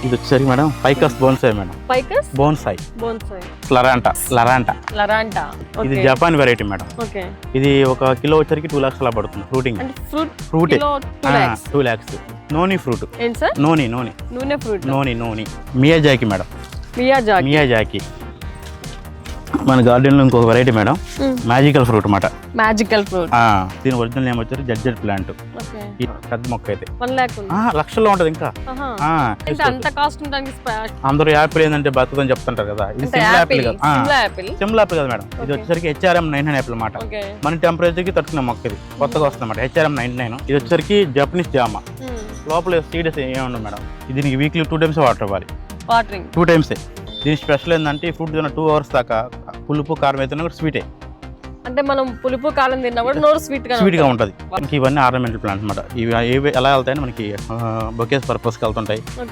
ఇది వచ్చేసరికి madam ficus bonsai madam. Ficus bonsai. Bonsai. లరాంటా. ఇది జపాన్ వెరైటీ మేడం. ఓకే. ఇది 1 కిలో వచ్చరికి 2 lakhs అలా పడుతుంది. ఫ్రూటింగ్ అంటే fruit fruit kilo 2 lakhs. Noni fruit. ఏంటి సార్? నూనె fruit. Noni Miyazaki madam. Miyazaki మన గార్డెన్ లో ఇంకొక వెరైటీ మేడం, మ్యాజికల్ ఫ్రూట్ అన్నమాట. Magical fruit. దీని ఒరిజినల్ నేమ్ వచ్చారు జడ్జెడ్ ప్లాంట్. ఈ పెద్ద మొక్క అయితే 1 lakh ఉంది. లక్షల్లో ఉంటది. ఇంకా అంత కాస్ట్ ఉండడానికి అందరూ యాపిల్ ఏంటంటే బతుకుదని చెప్తుంటారు కదా, ఇది సిమ్లా యాపిల్ కదా మేడం. ఇది వచ్చేసరికి HRM 99 యాపిల్ అన్నమాట. మన టెంపరేచర్ కి తట్టుకునే మొక్క ఇది, కొత్తగా వస్తుంది అన్నమాట. HRM 99. ఇది వచ్చేసరికి జపనీస్ జామ. లోపల సీడ్స్ ఏముండవు మేడం. దీనికి వీక్లీ 2 times వాటర్ ఇవ్వాలి. 2 times. దీని స్పెషల్ ఏంటంటే ఈ ఫ్రూట్ తిన్న 2 hours దాకా పులుపు కారం అయితే కూడా స్వీటే. అంటే మనం పులుపు కారం తిన్నా కూడా నోరు స్వీట్ గా ఉంటుంది. ఇవన్నీ ఆర్నమెంటల్ ప్లాంట్స్ అన్నమాట. ఇవి ఎలా వెళ్తాయని మనకి బొకేస్ పర్పస్కి వెళ్తుంటాయి.